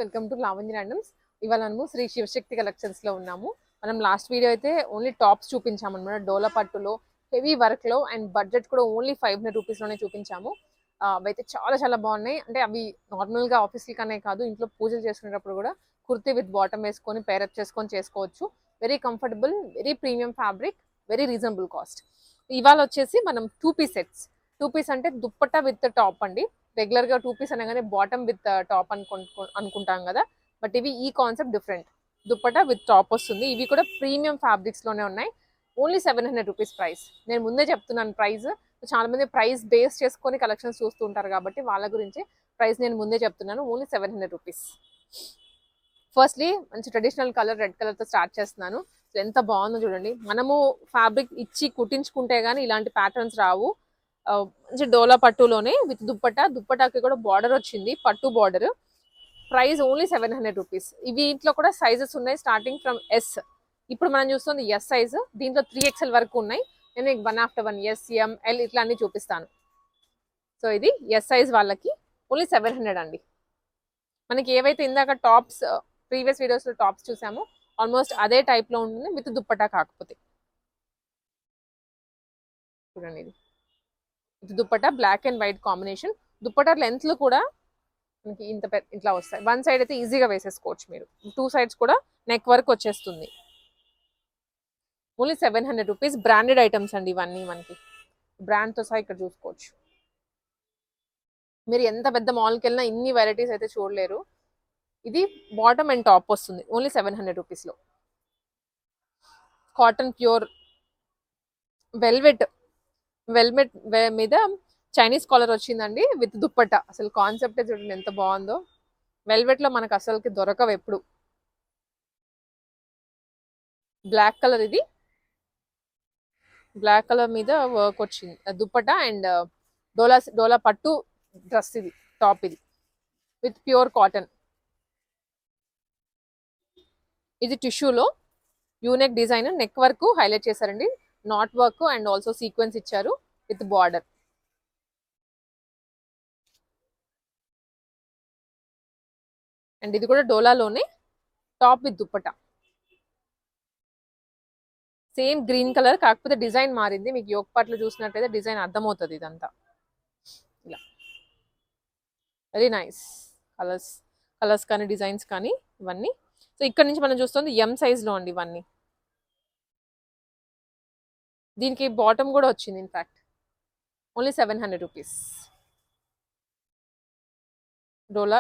Welcome to Lavanya randoms. ఇవాళ మనము Shri Shivashakti collections లో ఉన్నాము. మనం లాస్ట్ వీడియో అయితే ఓన్లీ టాప్స్ చూపించాము అనమాట. డోలా పట్టులో హెవీ వర్క్ లో అండ్ బడ్జెట్ కూడా ఓన్లీ 500 రూపీస్ లోనే చూపించాము. అవైతే చాలా చాలా బాగున్నాయి. అంటే అవి నార్మల్ గా ఆఫీస్ కనే కాదు, ఇంట్లో పూజలు చేసుకునేటప్పుడు కూడా కుర్తీ విత్ బాటమ్ వేసుకొని పేరప్ చేసుకొని చేసుకోవచ్చు. Very comfortable, very premium fabric, very reasonable cost. ఇవాళ వచ్చేసి మనం 2 పీస్ సెట్స్. 2 పీస్ అంటే దుప్పట్టా విత్ టాప్ అండి. రెగ్యులర్ గా 2 పీస్ అనగానే బాటమ్ విత్ టాప్ అనుకుంటాం కదా, బట్ ఇవి ఈ concept different. Dupatta with top వస్తుంది. ఇవి కూడా ప్రీమియం ఫ్యాబ్రిక్స్ లోనే ఉన్నాయి. Only 700 rupees price. నేను ముందే చెప్తున్నాను ప్రైస్. చాలా మంది ప్రైస్ బేస్ చేసుకొని కలెక్షన్స్ చూస్తూ ఉంటారు కాబట్టి వాళ్ళ గురించి ప్రైస్ నేను ముందే చెప్తున్నాను. Only 700 rupees. ఫస్ట్లీ మంచి ట్రెడిషనల్ కలర్ రెడ్ కలర్ తో స్టార్ట్ చేస్తున్నాను. ఎంత బాగుందో చూడండి. మనము ఫ్యాబ్రిక్ ఇచ్చి కుట్టించుకుంటే గానీ ఇలాంటి ప్యాటర్న్స్ రావు. మంచి డోలా పట్టులోనే విత్ దుప్పటాకి కూడా బార్డర్ వచ్చింది, పట్టు బార్డర్. Price only 700 rupees. ఇవి ఇంట్లో కూడా సైజెస్ ఉన్నాయి, స్టార్టింగ్ ఫ్రమ్ ఎస్. ఇప్పుడు మనం చూస్తుంది ఎస్ సైజ్. దీంట్లో 3XL వరకు ఉన్నాయి. నేను 1 ఆఫ్టర్ 1 ఎస్, ఎం, ఎల్ ఇట్లా అన్ని చూపిస్తాను. సో ఇది ఎస్ సైజ్ వాళ్ళకి ఓన్లీ 700 అండి. మనకి ఏవైతే ఇందాక టాప్స్ ప్రీవియస్ వీడియోస్ లో టాప్స్ చూసామో ఆల్మోస్ట్ అదే టైప్ లో ఉంటుంది విత్ దుప్పటా. కాకపోతే చూడండి, ఇది dupatta black and white combination. Dupatta లెంత్లు కూడా మనకి ఇట్లా వస్తాయి. వన్ సైడ్ అయితే ఈజీగా వేసేసుకోవచ్చు మీరు. 2 సైడ్స్ కూడా నెక్ వర్క్ వచ్చేస్తుంది. Only 700 rupees. బ్రాండెడ్ ఐటమ్స్ అండి ఇవన్నీ. మనకి బ్రాండ్ తో సహా ఇక్కడ చూసుకోవచ్చు. మీరు ఎంత పెద్ద మాల్కి వెళ్ళినా ఇన్ని వెరైటీస్ అయితే చూడలేరు. ఇది బాటమ్ అండ్ టాప్ వస్తుంది ఓన్లీ 700 రూపీస్ లో. కాటన్ ప్యూర్ వెల్వెట్ మీద చైనీస్ కాలర్ వచ్చిందండి విత్ దుప్పట్టా. అసలు కాన్సెప్టే చూడండి ఎంత బాగుందో. వెల్వెట్ లో మనకు అసలుకి దొరకవు ఎప్పుడు. బ్లాక్ కలర్, ఇది బ్లాక్ కలర్ మీద వర్క్ వచ్చింది దుప్పటా అండ్ డోలా పట్టు డ్రెస్. ఇది టాప్, ఇది విత్ ప్యూర్ కాటన్. ఇది టిష్యూలో U neck design, neck work highlight చేశారండి. Knot work and also sequence ఇచ్చారు విత్ బార్డర్. అండ్ ఇది కూడా డోలాలోనే top with dupatta. Same green colour, కాకపోతే డిజైన్ మారింది. మీకు యోగ్ పార్ట్లో చూసినట్లయితే డిజైన్ అర్థమవుతుంది. ఇదంతా ఇలా వెరీ నైస్ కలర్స్ కానీ డిజైన్స్ కానీ ఇవన్నీ. సో ఇక్కడ నుంచి మనం చూస్తుంది ఎం సైజ్ లో అండి ఇవన్నీ. దీనికి బాటమ్ కూడా వచ్చింది ఇన్ఫాక్ట్. Only 700 rupees. డోలా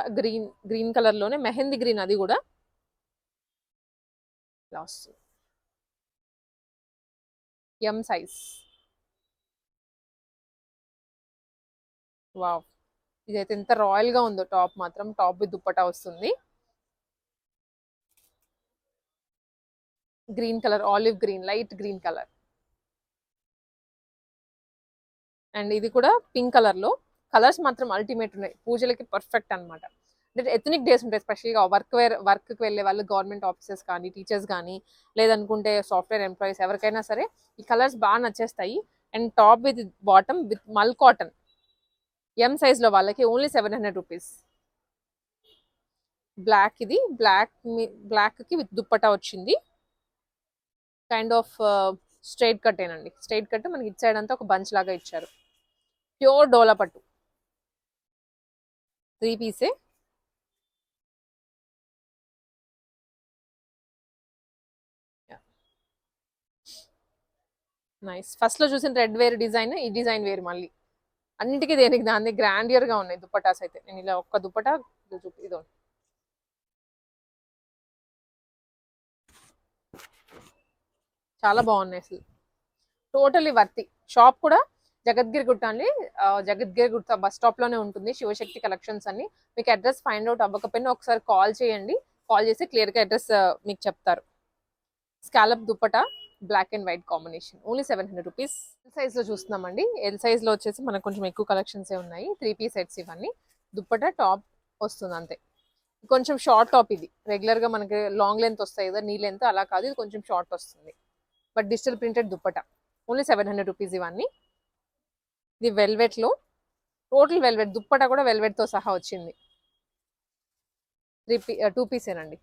గ్రీన్ కలర్ లోనే మెహందీ గ్రీన్, అది కూడా లాస్ట్ ఎం సైజ్. వావ్, ఇదైతే ఎంత రాయల్ గా ఉందో. టాప్ మాత్రం టాప్ విత్ దుప్పటా వస్తుంది. Green colour, olive green, light green colour. And ఇది కూడా పింక్ కలర్ లో. కలర్స్ మాత్రం అల్టిమేట్ ఉన్నాయి. పూజలకి పర్ఫెక్ట్ అనమాట. అంటే ఎథనిక్ డేస్ ఉంటాయి, స్పెషల్గా వర్క్కి వెళ్ళే వాళ్ళు, గవర్నమెంట్ ఆఫీసెస్ కానీ, టీచర్స్ కానీ, లేదనుకుంటే సాఫ్ట్వేర్ ఎంప్లాయీస్, ఎవరికైనా సరే ఈ కలర్స్ బాగా నచ్చేస్తాయి. And top with bottom with mul cotton. M size లో వాళ్ళకి ఓన్లీ 700 రూపీస్. బ్లాక్, ఇది బ్లాక్ కి విత్ దుప్పటా వచ్చింది. కైండ్ ఆఫ్ స్ట్రైట్ కట్ ఏనండి. స్ట్రైట్ కట్ మనకి ఇటు సైడ్ అంతా ఒక బంచ్ లాగా ఇచ్చారు. ప్యూర్ డోలా పట్టు. 3 పీసే. నైస్. ఫస్ట్ లో చూసిన రెడ్ వేర్ డిజైన్, ఈ డిజైన్ వేరు మళ్ళీ. అన్నిటికీ దేనికి దాన్ని గ్రాండియర్ గా ఉన్నాయి దుప్పటాస్ అయితే. నేను ఇలా ఒక్క దుప్పటా ఇదో చాలా బాగున్నాయి అసలు. టోటలీ వర్తి. షాప్ కూడా జగద్గిరిగుట్ట అండి. జగద్గిరిగుట్ట బస్ స్టాప్ లోనే ఉంటుంది శివశక్తి కలెక్షన్స్ అని. మీకు అడ్రస్ ఫైండ్ అవుట్ అవ్వకపోయినా ఒకసారి కాల్ చేయండి. కాల్ చేసి క్లియర్ గా అడ్రస్ మీకు చెప్తారు. Scallop dupatta black and white combination only 700 rupees. L size లో చూస్తున్నామండి. ఎల్ సైజ్ లో వచ్చేసి మనకు కొంచెం ఎక్కువ కలెక్షన్స్ ఉన్నాయి. 3 పీస్ సెట్స్ ఇవన్నీ. దుప్పటా టాప్ వస్తుంది అంతే. కొంచెం షార్ట్ టాప్. ఇది రెగ్యులర్ గా మనకి లాంగ్ లెంత్ వస్తాయి కదా, నీ లెంత్ అలా కాదు, ఇది కొంచెం షార్ట్ వస్తుంది. But digital printed dupatta only 700 rupees ఇవన్నీ. ఇది వెల్వెట్ లో, టోటల్ వెల్వెట్. దుప్పటా కూడా వెల్వెట్ తో సహా వచ్చింది. టూ పీసేనండి.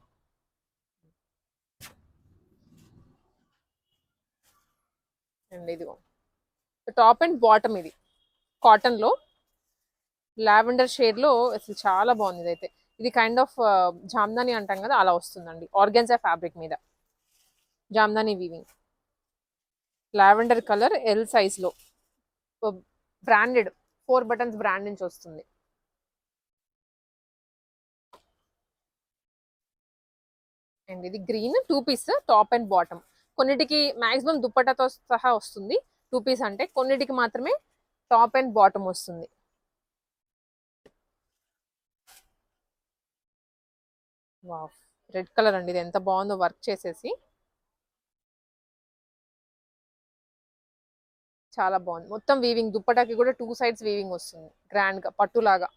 అండ్ ఇదిగో టాప్ అండ్ బాటమ్, ఇది కాటన్ లో లావెండర్ షేడ్ లో అసలు చాలా బాగుంది ఇదైతే. ఇది కైండ్ ఆఫ్ జామ్దాని అంటాం కదా, అలా వస్తుందండి ఆర్గెన్జా ఫ్యాబ్రిక్ మీద jamdani weaving. Lavender colour, L size లో, బ్రాండెడ్ 4 బటన్స్ బ్రాండ్ నుంచి వస్తుంది. అండ్ ఇది green, two piece top and bottom. కొన్నిటికి మాక్సిమం దుప్పటాతో సహా వస్తుంది టూ పీస్ అంటే, కొన్నిటికి మాత్రమే టాప్ అండ్ బాటమ్ వస్తుంది. వావ్, రెడ్ కలర్ అండి, ఇది ఎంత బాగుందో వర్క్ చేసేసి. చాలా బాగుంది, మొత్తం వీవింగ్. దుప్పటాకి కూడా టూ సైడ్స్ వీవింగ్ వస్తుంది గ్రాండ్ గా, పట్టులాగా.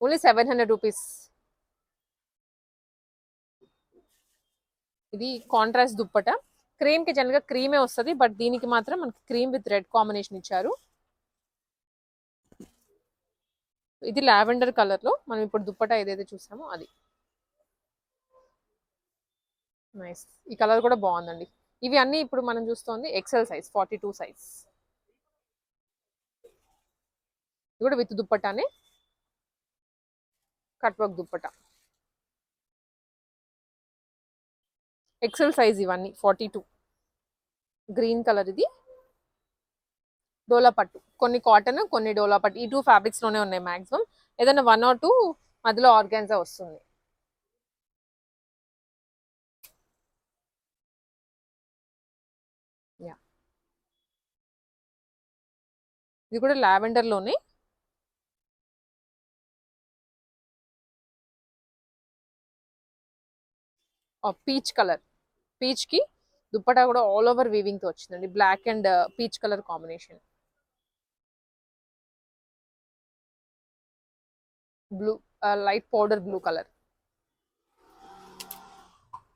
Only 700 rupees. ఇది కాంట్రాస్ట్ దుప్పట. క్రీమ్ కి జనరల్ గా క్రీమే వస్తుంది, బట్ దీనికి మాత్రం మనకి క్రీమ్ విత్ రెడ్ కాంబినేషన్ ఇచ్చారు. ఇది లావెండర్ కలర్ లో మనం ఇప్పుడు దుప్పట ఏదైతే చూసామో అది. నైస్, ఈ కలర్ కూడా బాగుందండి. ఇవి అన్ని ఇప్పుడు మనం చూస్తోంది ఎక్సెల్ సైజ్, 42 సైజ్. ఇది కూడా విత్ దుప్పటానే, cut work dupatta. XL size ఇవన్నీ 42. గ్రీన్ కలర్ ఇది, డోలా పట్టు. కొన్ని కాటన్, కొన్ని డోలా పట్టు, ఈ టూ ఫ్యాబ్రిక్స్ లోనే ఉన్నాయి మాక్సిమం. ఏదైనా 1 or 2 మధ్యలో ఆర్గాన్జా వస్తుంది. యా, ఇది కూడా లావెండర్ లోనే. పీచ్ కలర్, పీచ్ కి దుప్పటా కూడా ఆల్ ఓవర్ వీవింగ్ తో వచ్చిందండి, black and peach colour combination. Blue, light powder blue colour,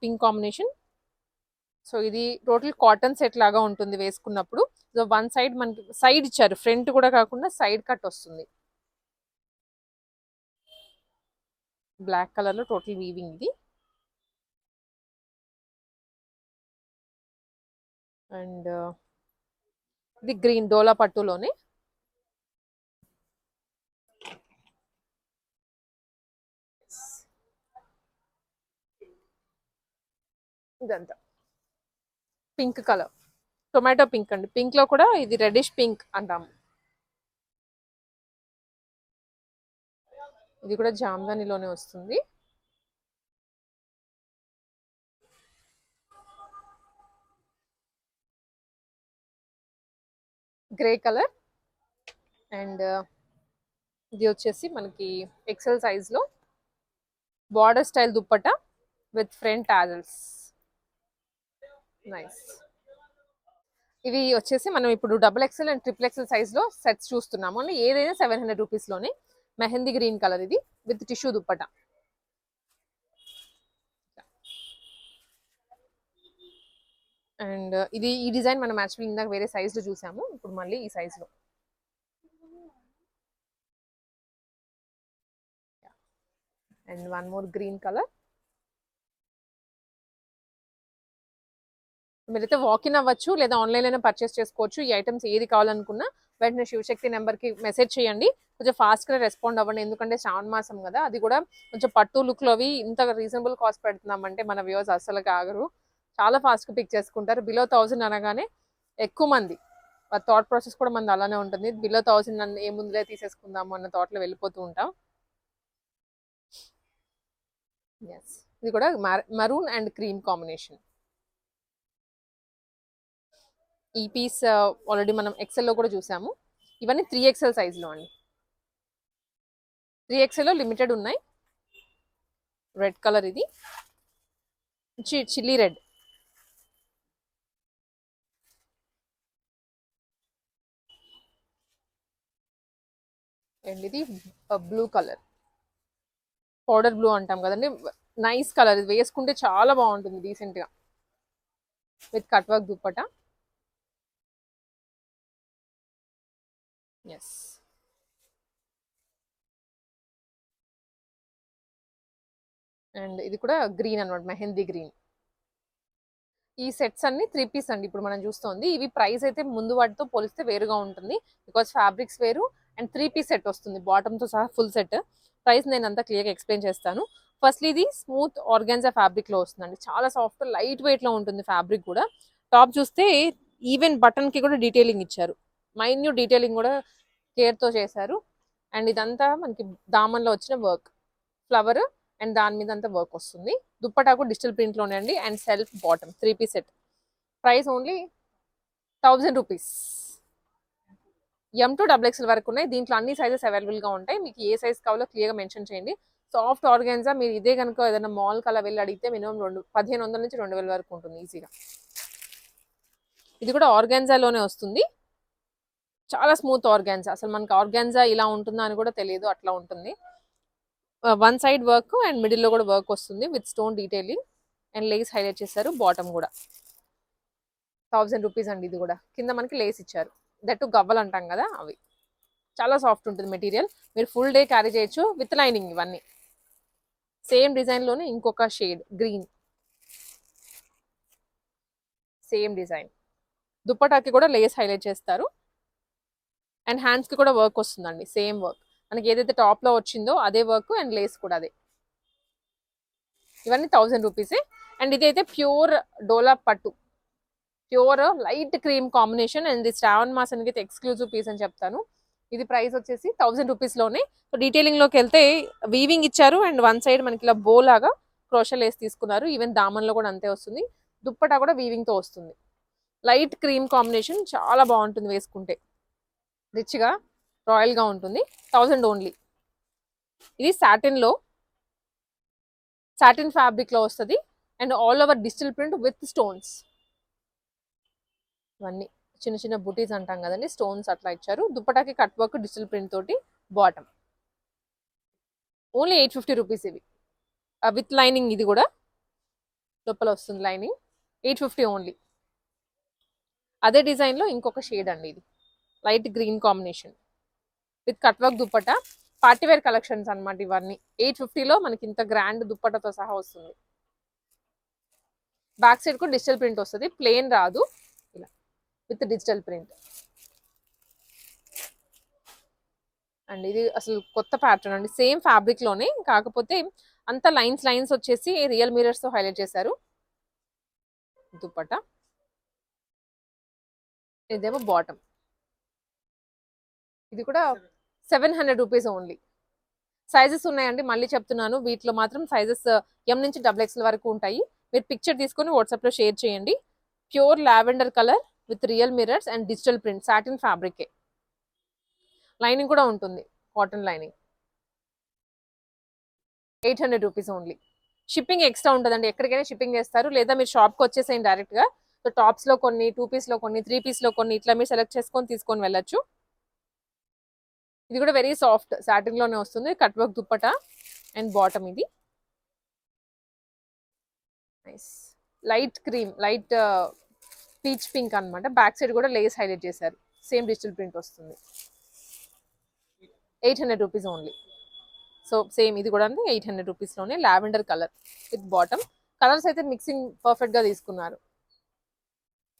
pink combination. So ఇది టోటల్ కాటన్ సెట్ లాగా ఉంటుంది వేసుకున్నప్పుడు. సో వన్ సైడ్ మనకి సైడ్ ఇచ్చారు, ఫ్రంట్ కూడా కాకుండా సైడ్ కట్ వస్తుంది. బ్లాక్ కలర్ లో టోటల్ వీవింగ్ ఇది. అండ్ ఇది గ్రీన్ డోలా పట్టులోనే. ఇదంతా పింక్ కలర్, టొమాటో పింక్ అండి. పింక్ లో కూడా ఇది రెడిష్ పింక్ అంటాము. ఇది కూడా జామ్దానిలోనే వస్తుంది. Grey colour. అండ్ ఇది వచ్చేసి మనకి ఎక్సెల్ సైజ్ లో border style dupatta with front tassels. Nice. ఇవి వచ్చేసి మనం ఇప్పుడు double XL and triple XL size లో సెట్స్ చూస్తున్నాము. ఏదైనా 700 రూపీస్ లోనే. మెహందీ గ్రీన్ కలర్ ఇది విత్ టిష్యూ దుప్పట. అండ్ ఇది ఈ డిజైన్ మనం యాక్చువల్లీ ఇందాక వేరే సైజ్ లో చూసాము, ఇప్పుడు మళ్ళీ ఈ సైజ్ లో. And one more green colour. మీరైతే వాకిన్ అవ్వచ్చు, లేదా ఆన్లైన్ అయినా పర్చేస్ చేసుకోవచ్చు. ఈ ఐటమ్స్ ఏది కావాలనుకున్నా వెంటనే శివశక్తి నెంబర్కి మెసేజ్ చేయండి. కొంచెం ఫాస్ట్గా రెస్పాండ్ అవ్వండి, ఎందుకంటే శ్రావణ మాసం కదా, అది కూడా కొంచెం పట్టు లుక్లో అవి ఇంత రీజనబుల్ కాస్ట్ పెడుతున్నామంటే మన వ్యూవర్స్ అస్సలు ఆగరు, చాలా ఫాస్ట్గా పిక్ చేసుకుంటారు. బిలో 1000 అనగానే ఎక్కువ మంది థాట్ ప్రాసెస్ కూడా మనది అలానే ఉంటుంది. బిలో 1000 ఏ ముందులే తీసేసుకుందాము అన్న థాట్లో వెళ్ళిపోతూ ఉంటాం. ఎస్, ఇది కూడా మరూన్ అండ్ క్రీమ్ కాంబినేషన్. ఈ పీస్ ఆల్రెడీ మనం ఎక్సెల్లో కూడా చూసాము. ఇవన్నీ 3XL సైజులో అండి. 3XL లిమిటెడ్ ఉన్నాయి. రెడ్ కలర్ ఇది, చిల్లీ రెడ్. అండ్ ఇది బ్లూ కలర్, పౌడర్ బ్లూ అంటాం కదండి, నైస్ కలర్. ఇది వేసుకుంటే చాలా బాగుంటుంది డీసెంట్గా with cut work dupatta. Yes, and ఇది కూడా గ్రీన్ అన్నమాట, మెహందీ గ్రీన్. ఈ సెట్స్ అన్ని 3 పీస్ అండి ఇప్పుడు మనం చూస్తోంది. ఇవి ప్రైస్ అయితే ముందు వాటితో పోలిస్తే వేరుగా ఉంటుంది, బికాస్ ఫ్యాబ్రిక్స్ వేరు. అండ్ 3 పీస్ సెట్ వస్తుంది బాటమ్ తో సహా ఫుల్ సెట్. ప్రైస్ నేను అంతా క్లియర్గా ఎక్స్ప్లెయిన్ చేస్తాను. ఫస్ట్లీ ఇది స్మూత్ ఆర్గాన్జా ఫ్యాబ్రిక్ లో వస్తుందండి, చాలా సాఫ్ట్ లైట్ వెయిట్ లో ఉంటుంది ఫ్యాబ్రిక్ కూడా. టాప్ చూస్తే ఈవెన్ బటన్ కి కూడా డీటెయిలింగ్ ఇచ్చారు, మైన్యూట్ డీటెయిలింగ్ కూడా కేర్ తో చేశారు. అండ్ ఇదంతా మనకి దామన్లో వచ్చిన వర్క్, ఫ్లవర్ అండ్ దాని మీద అంతా వర్క్ వస్తుంది. దుప్పటాకు డిజిటల్ ప్రింట్ లోనే అండి. And self bottom 3 piece set. Price only 1000 rupees. M2 XXL వరకు ఉన్నాయి. దీంట్లో అన్ని సైజెస్ అవైలబుల్ గా ఉంటాయి. మీకు ఏ సైజ్ కావాలో క్లియర్ గా మెన్షన్ చేయండి. సాఫ్ట్ ఆర్గాన్జా, మీరు ఇదే కనుక ఏదైనా మాల్ కలా వెళ్ళి అడిగితే మినిమం 1500 నుంచి 2000 వరకు ఉంటుంది ఈజీగా. ఇది కూడా ఆర్గాన్జాలోనే వస్తుంది, చాలా స్మూత్ ఆర్గాన్జా. అసలు మనకి ఆర్గాన్జా ఇలా ఉంటుందా అని కూడా తెలియదు, అట్లా ఉంటుంది. One side work and middle లో కూడా వర్క్ వస్తుంది with stone detailing and Lay's highlight చేశారు. బాటమ్ కూడా 1000 రూపీస్ అండి. ఇది కూడా కింద మనకి లేస్ ఇచ్చారు, దట్టు గవ్వలు అంటాం కదా అవి. చాలా సాఫ్ట్ ఉంటుంది మెటీరియల్, మీరు ఫుల్ డే క్యారీ చేయొచ్చు విత్ లైనింగ్. ఇవన్నీ సేమ్ డిజైన్ లోనే ఇంకొక షేడ్ గ్రీన్, సేమ్ డిజైన్. దుప్పటాకి కూడా లేస్ హైలైట్ చేస్తారు అండ్ హ్యాండ్స్ కి కూడా వర్క్ వస్తుందండి, సేమ్ వర్క్ మనకి ఏదైతే టాప్ లో వచ్చిందో అదే వర్క్ అండ్ లేస్ కూడా అదే. ఇవన్నీ 1000 రూపీసే. అండ్ ఇదైతే ప్యూర్ డోలా పట్టు, pure light cream combination. And ఇది శ్రావణ మాసానికి అయితే ఎక్స్క్లూజివ్ పీస్ అని చెప్తాను. ఇది ప్రైస్ వచ్చేసి 1000 రూపీస్ లోనే. సో డీటెయిలింగ్ లోకి వెళ్తే వీవింగ్ ఇచ్చారు అండ్ వన్ సైడ్ మనకి ఇలా బో లాగా క్రోషల్ లేస్ తీసుకున్నారు. ఈవెన్ దామన్లో కూడా అంతే వస్తుంది. దుప్పటా కూడా వీవింగ్ తో వస్తుంది. లైట్ క్రీమ్ కాంబినేషన్, చాలా బాగుంటుంది వేసుకుంటే, రిచ్ గా రాయల్ గా ఉంటుంది. 1000 ఓన్లీ. ఇది సాటిన్ ఫ్యాబ్రిక్ లో వస్తుంది and all over digital print with stones. ఇవన్నీ చిన్న చిన్న బుటీస్ అంటాం కదండి, స్టోన్స్ అట్లా ఇచ్చారు. దుప్పటాకి కట్ వర్క్ డిజిటల్ ప్రింట్ తోటి బాటమ్. ఓన్లీ 850 రూపీస్ ఇవి విత్ లైనింగ్. ఇది కూడా లోపల వస్తుంది లైనింగ్. 850 ఓన్లీ. అదే డిజైన్ లో ఇంకొక షేడ్ అండి, ఇది light green combination with cut work dupatta. Partywear collections అనమాట ఇవన్నీ. 850లో మనకి ఇంత గ్రాండ్ దుప్పటతో సహా వస్తుంది. బ్యాక్ సైడ్ కూడా డిజిటల్ ప్రింట్ వస్తుంది, ప్లేన్ రాదు, ఇలా విత్ డిజిటల్ ప్రింట్. అండ్ ఇది అసలు కొత్త ప్యాటర్న్ అండి, సేమ్ ఫ్యాబ్రిక్ లోనే, కాకపోతే అంత లైన్స్ లైన్స్ వచ్చేసి రియల్ మిరర్స్ తో హైలైట్ చేశారు. దుప్పట ఇదేమో బాటమ్. ఇది కూడా 700 రూపీస్ ఓన్లీ. సైజెస్ ఉన్నాయండి, మళ్ళీ చెప్తున్నాను, వీటిలో మాత్రం సైజెస్ M నుంచి XXL వరకు ఉంటాయి. మీరు పిక్చర్ తీసుకొని వాట్సాప్ లో షేర్ చేయండి. Pure lavender colour with real mirrors and digital print, satin fabric. Lining కూడా ఉంటుంది, cotton lining. 800 rupees only. Shipping extra ఉంటుందండి, ఎక్కడికైనా షిప్పింగ్ చేస్తారు, లేదా మీరు షాప్కి వచ్చేసేయండి డైరెక్ట్ గా. సో టాప్స్ లో కొన్ని, 2 పీస్ లో కొన్ని, 3 పీస్ లో కొన్ని, ఇట్లా మీరు సెలెక్ట్ చేసుకొని తీసుకొని వెళ్ళొచ్చు. ఇది కూడా వెరీ సాఫ్ట్ సాటిన్ లోనే వస్తుంది, cut work dupatta and bottom. ఇది nice light cream, light peach pink అన్నమాట. బ్యాక్ సైడ్ కూడా లేస్ హైలైట్ చేశారు, సేమ్ డిజిటల్ ప్రింట్ వస్తుంది. 800 రూపీస్ ఓన్లీ. సో సేమ్ ఇది కూడా అండి 800 రూపీస్ లోనే, lavender colour with bottom. Colours అయితే మిక్సింగ్ పర్ఫెక్ట్ గా తీసుకున్నారు.